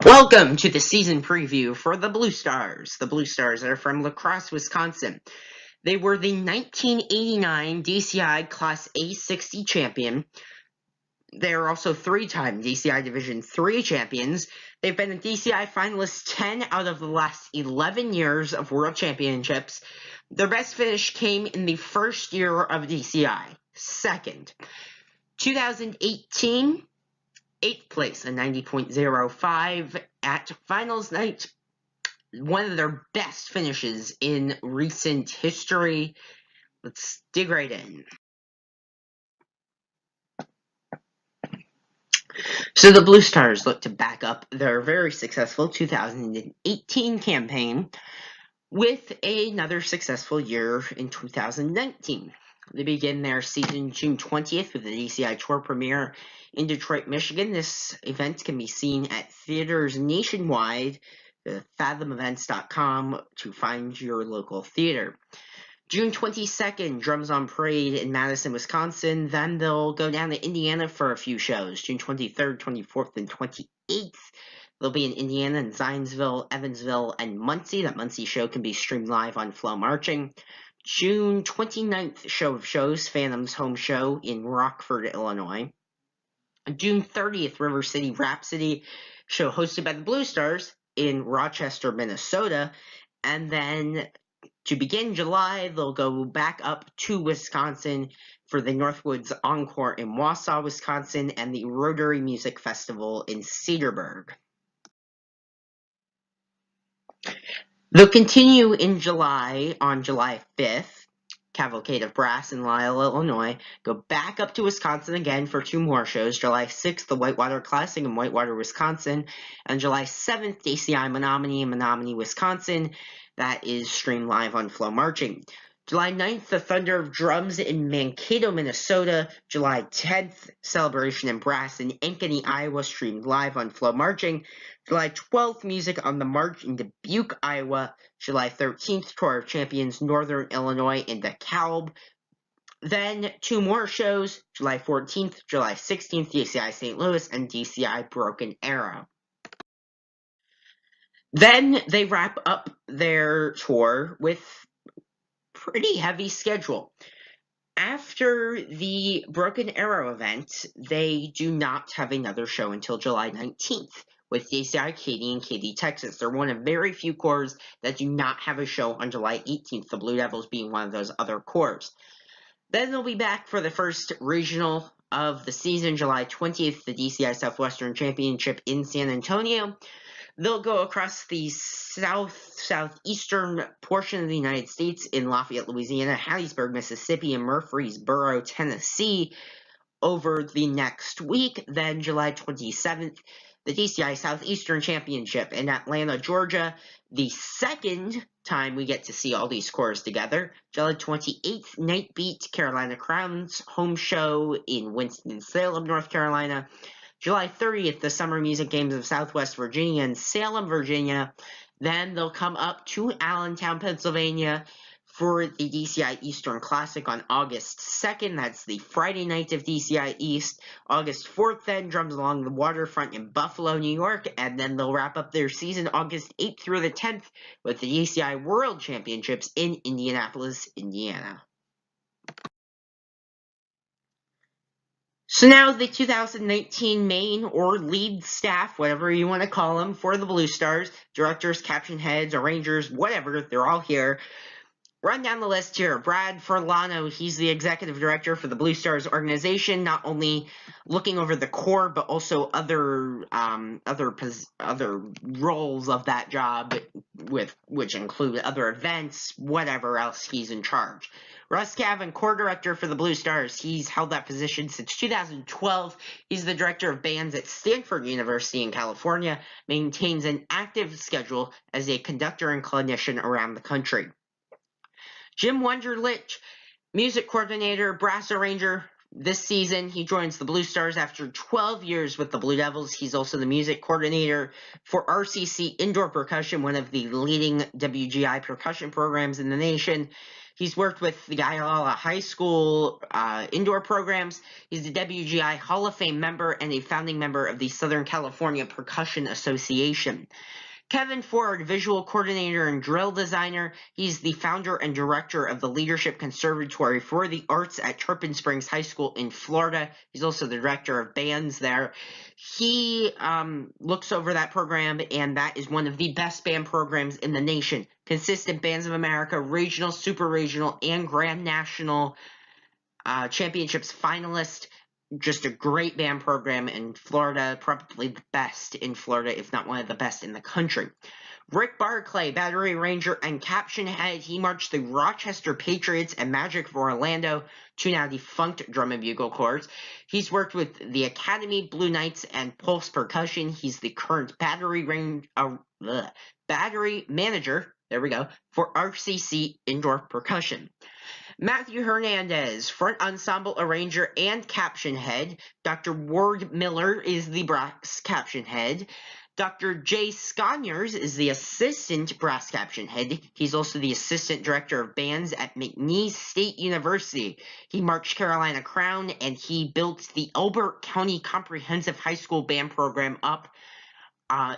Welcome to the season preview for the Blue Stars. The Blue Stars are from La Crosse, Wisconsin. They were the 1989 DCI Class A60 champion. They are also three-time DCI Division III champions. They've been a DCI finalist 10 out of the last 11 years of World Championships. Their best finish came in the first year of DCI, second. 2018, 8th place, a 90.05 at finals night. One of their best finishes in recent history. Let's dig right in. So the Blue Stars look to back up their very successful 2018 campaign with another successful year in 2019. They begin their season June 20th with the DCI Tour premiere in Detroit, Michigan. This event can be seen at theaters nationwide, fathomevents.com, to find your local theater. June 22nd, Drums on Parade in Madison, Wisconsin. Then they'll go down to Indiana for a few shows. June 23rd, 24th, and 28th. They'll be in Indiana and Zionsville, Evansville, and Muncie. That Muncie show can be streamed live on Flow Marching. June 29th, Show of Shows, Phantom's home show in Rockford, Illinois. June 30th, River City Rhapsody show hosted by the Blue Stars in Rochester, Minnesota. And then to begin July, they'll go back up to Wisconsin for the Northwoods Encore in Wausau, Wisconsin, and the Rotary Music Festival in Cedarburg. They'll continue in July, on July 5th, Cavalcade of Brass in Lisle, Illinois. Go back up to Wisconsin again for two more shows. July 6th, the Whitewater Classic in Whitewater, Wisconsin. And July 7th, DCI Menominee in Menominee, Wisconsin. That is streamed live on Flow Marching. July 9th, the Thunder of Drums in Mankato, Minnesota. July 10th, Celebration in Brass in Ankeny, Iowa, streamed live on Flow Marching. July 12th, Music on the March in Dubuque, Iowa. July 13th, Tour of Champions, Northern Illinois in DeKalb. Then two more shows, July 14th, July 16th, DCI St. Louis, and DCI Broken Arrow. Then they wrap up their tour with pretty heavy schedule. After the Broken Arrow event, they do not have another show until July 19th with DCI Katy in Katy, Texas. They're one of very few corps that do not have a show on July 18th, the Blue Devils being one of those other corps. Then they'll be back for the first regional of the season, July 20th, the DCI Southwestern Championship in San Antonio. They'll go across the southeastern portion of the United States in Lafayette, Louisiana, Hattiesburg, Mississippi, and Murfreesboro, Tennessee over the next week. Then July 27th, the DCI Southeastern Championship in Atlanta, Georgia. The second time we get to see all these scores together. July 28th, Night Beat, Carolina Crowns home show in Winston-Salem, North Carolina. July 30th, the Summer Music Games of Southwest Virginia in Salem, Virginia. Then they'll come up to Allentown, Pennsylvania for the DCI Eastern Classic on August 2nd. That's the Friday night of DCI East. August 4th, then, Drums Along the Waterfront in Buffalo, New York. And then they'll wrap up their season August 8th through the 10th with the DCI World Championships in Indianapolis, Indiana. So now the 2019 main or lead staff, whatever you want to call them, for the Blue Stars, directors, caption heads, arrangers, whatever, they're all here. Run down the list here. Brad Furlano, he's the executive director for the Blue Stars organization, not only looking over the core, but also other roles of that job, which include other events, whatever else he's in charge. Russ Gavin, core director for the Blue Stars. He's held that position since 2012. He's the director of bands at Stanford University in California, maintains an active schedule as a conductor and clinician around the country. Jim Wunderlich, music coordinator, brass arranger This season, he joins the Blue Stars after 12 years with the Blue Devils. He's also the music coordinator for RCC Indoor Percussion, one of the leading WGI percussion programs in the nation. He's worked with the Ayala High School indoor programs. He's a WGI Hall of Fame member and a founding member of the Southern California Percussion Association. Kevin Ford, visual coordinator and drill designer. He's the founder and director of the Leadership Conservatory for the Arts at Turpin Springs High School in Florida. He's also the director of bands there. He looks over that program, and that is one of the best band programs in the nation. Consistent Bands of America, regional, super regional, and grand national championships finalist. Just a great band program in Florida, probably the best in Florida, if not one of the best in the country. Rick Barclay, battery ranger and caption head. He marched the Rochester Patriots and Magic of Orlando, two now defunct drum and bugle corps. He's worked with the Academy, Blue Knights, and Pulse Percussion. He's the current battery manager, there we go, for RCC Indoor Percussion. Matthew Hernandez, front ensemble arranger and caption head. Dr. Ward Miller is the brass caption head. Dr. Jay Sconyers is the assistant brass caption head. He's also the assistant director of bands at McNeese State University. He marched Carolina Crown, and he built the Elbert County Comprehensive High School Band program up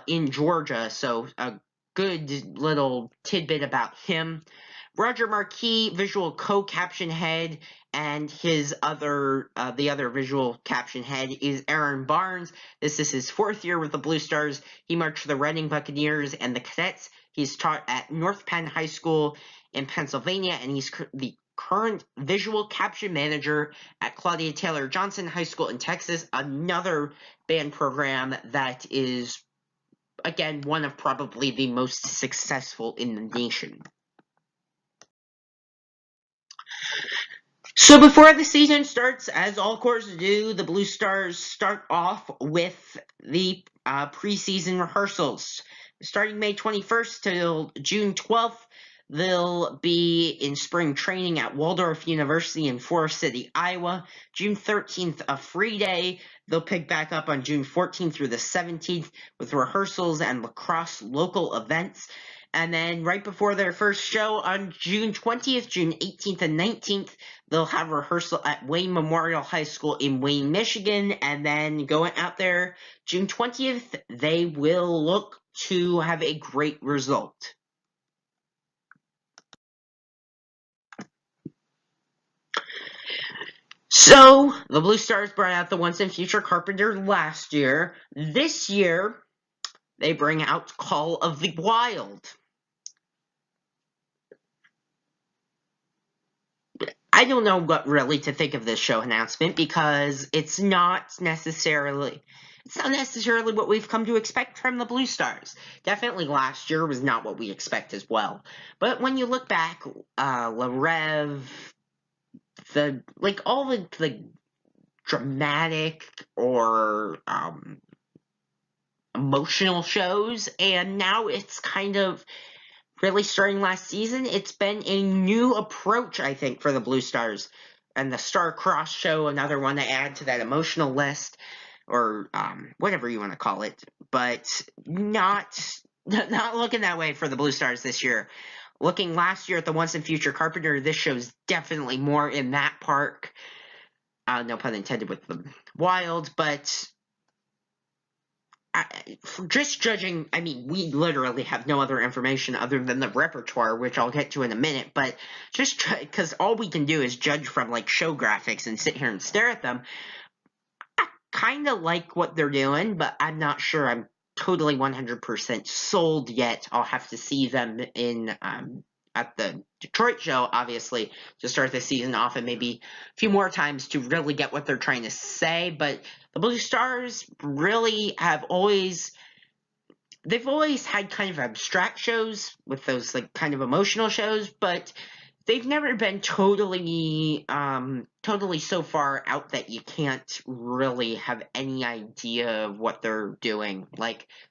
in Georgia. So a good little tidbit about him. Roger Marquis, visual co-caption head, and the other visual caption head is Aaron Barnes. This is his fourth year with the Blue Stars. He marched the Reading Buccaneers and the Cadets. He's taught at North Penn High School in Pennsylvania, and he's the current visual caption manager at Claudia Taylor Johnson High School in Texas, another band program that is, again, one of probably the most successful in the nation. So before the season starts, as all corps do, the Blue Stars start off with the preseason rehearsals. Starting May 21st till June 12th, they'll be in spring training at Waldorf University in Forest City, Iowa. June 13th, a free day. They'll pick back up on June 14th through the 17th with rehearsals and lacrosse local events. And then right before their first show on June 20th, June 18th, and 19th, they'll have rehearsal at Wayne Memorial High School in Wayne, Michigan. And then going out there June 20th, they will look to have a great result. So, the Blue Stars brought out the once and future Carpenter last year. This year, they bring out Call of the Wild. I don't know what really to think of this show announcement because it's not necessarily what we've come to expect from the Blue Stars. Definitely last year was not what we expect as well. But when you look back, La Rev, all the dramatic or emotional shows, and now it's kind of really starting last season, it's been a new approach, I think, for the Blue Stars. And the Star Cross show, another one to add to that emotional list, or whatever you want to call it. But not looking that way for the Blue Stars this year. Looking last year at the Once and Future Carpenter, this show's definitely more in that park. No pun intended with the Wild, but just judging, I mean, we literally have no other information other than the repertoire, which I'll get to in a minute, but just because all we can do is judge from, show graphics and sit here and stare at them. I kind of like what they're doing, but I'm not sure I'm totally 100% sold yet. I'll have to see them at the Detroit show, obviously, to start the season off, and maybe a few more times to really get what they're trying to say. But the Blue Stars really they've always had kind of abstract shows with those kind of emotional shows, but they've never been totally so far out that you can't really have any idea of what they're doing.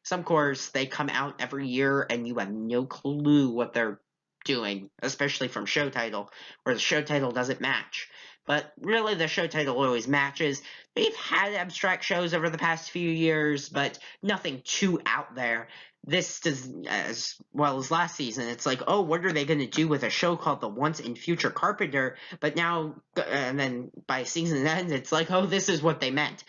Some corps, they come out every year and you have no clue what they're doing, especially from show title, where the show title doesn't match. but really the show title always matches. They've had abstract shows over the past few years, but nothing too out there. This does, as well as last season, it's like, oh, what are they going to do with a show called The Once and Future Carpenter? But now, and then by season end, it's like, oh, this is what they meant.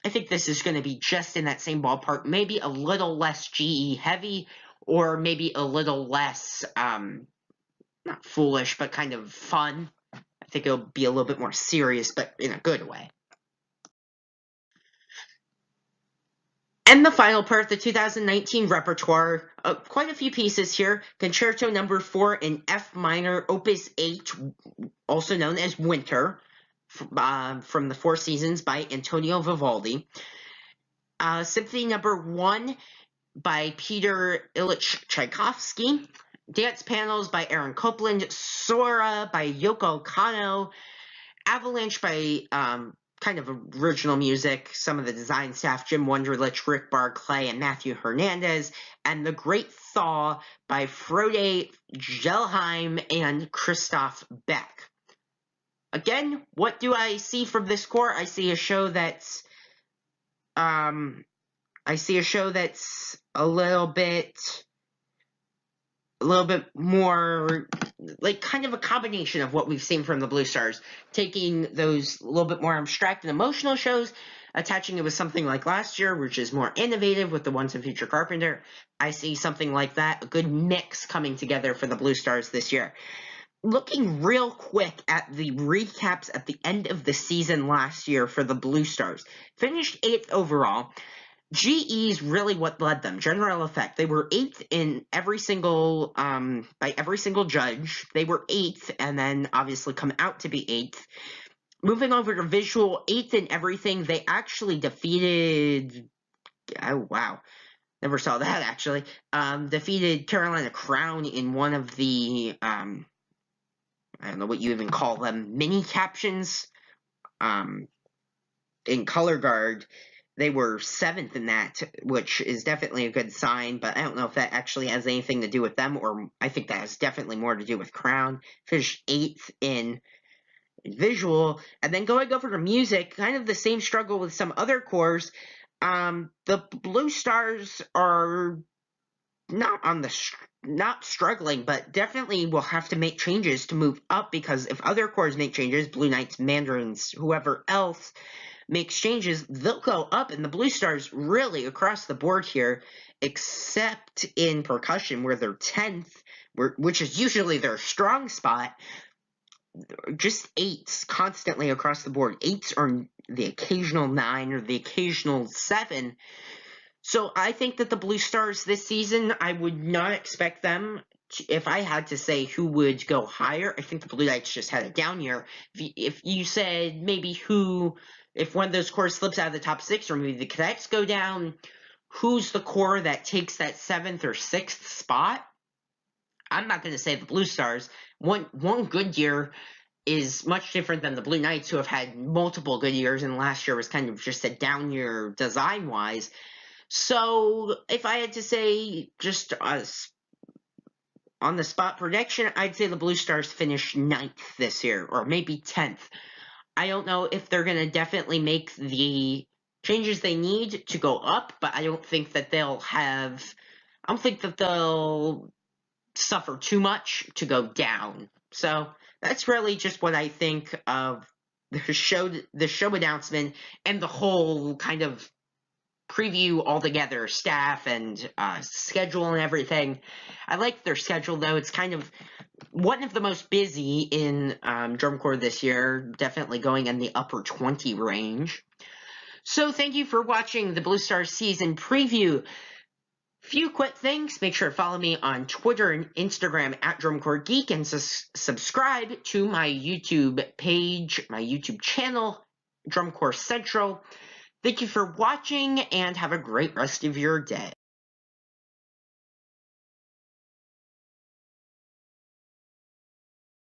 I think this is going to be just in that same ballpark, maybe a little less GE heavy, or maybe a little less, not foolish, but kind of fun. I think it'll be a little bit more serious, but in a good way. And the final part, the 2019 repertoire, quite a few pieces here. Concerto No. 4 in F minor, Opus 8, also known as Winter, from the Four Seasons by Antonio Vivaldi. Symphony No. 1 by Peter Ilyich Tchaikovsky. Dance Panels by Aaron Copland. Sora by Yoko Kanno. Avalanche by kind of original music, some of the design staff, Jim Wunderlich, Rick Barclay, and Matthew Hernandez, and The Great Thaw by Frode Jelheim and Christoph Beck. Again, what do I see from this score? I see a show that's a little bit more like kind of a combination of what we've seen from the Blue Stars, taking those a little bit more abstract and emotional shows, attaching it with something like last year, which is more innovative with the Once and Future Carpenter. I see something like that, a good mix coming together for the Blue Stars this year. Looking real quick at the recaps at the end of the season last year for the Blue Stars, finished 8th overall. GE's really what led them. General Effect. They were 8th in every single, by every single judge. They were 8th, and then obviously come out to be 8th. Moving over to Visual, 8th in everything. They actually defeated, oh wow, never saw that actually. Defeated Carolina Crown in one of the, I don't know what you even call them, mini captions. In Color Guard, they were 7th in that, which is definitely a good sign, but I don't know if that actually has anything to do with them, or I think that has definitely more to do with Crown. Finished 8th in Visual, and then going over to Music, kind of the same struggle with some other cores. The Blue Stars are not struggling, but definitely will have to make changes to move up, because if other cores make changes, Blue Knights, Mandarins, whoever else makes changes, they'll go up, and the Blue Stars really across the board here, except in percussion where they're 10th, which is usually their strong spot, just 8s constantly across the board. 8s are the occasional 9 or the occasional 7. So I think that the Blue Stars this season, I would not expect them to, if I had to say who would go higher, I think the Blue Knights just had a down year. If you said maybe who, if one of those cores slips out of the top 6, or maybe the Cadets go down, who's the core that takes that 7th or 6th spot? I'm not going to say the Blue Stars. One good year is much different than the Blue Knights, who have had multiple good years, and last year was kind of just a down year design-wise. So, if I had to say just on the spot prediction, I'd say the Blue Stars finish 9th this year, or maybe 10th. I don't know if they're going to definitely make the changes they need to go up, but I don't think that they'll suffer too much to go down. So, that's really just what I think of the show announcement, and the whole kind of preview altogether, staff and schedule and everything. I like their schedule, though. It's kind of one of the most busy in drum corps this year, definitely going in the upper 20 range. So thank you for watching the Blue Stars season preview. Few quick things. Make sure to follow me on Twitter and Instagram at DrumCorpsGeek, and subscribe to my YouTube page, my YouTube channel, Drum Corps Central. Thank you for watching, and have a great rest of your day.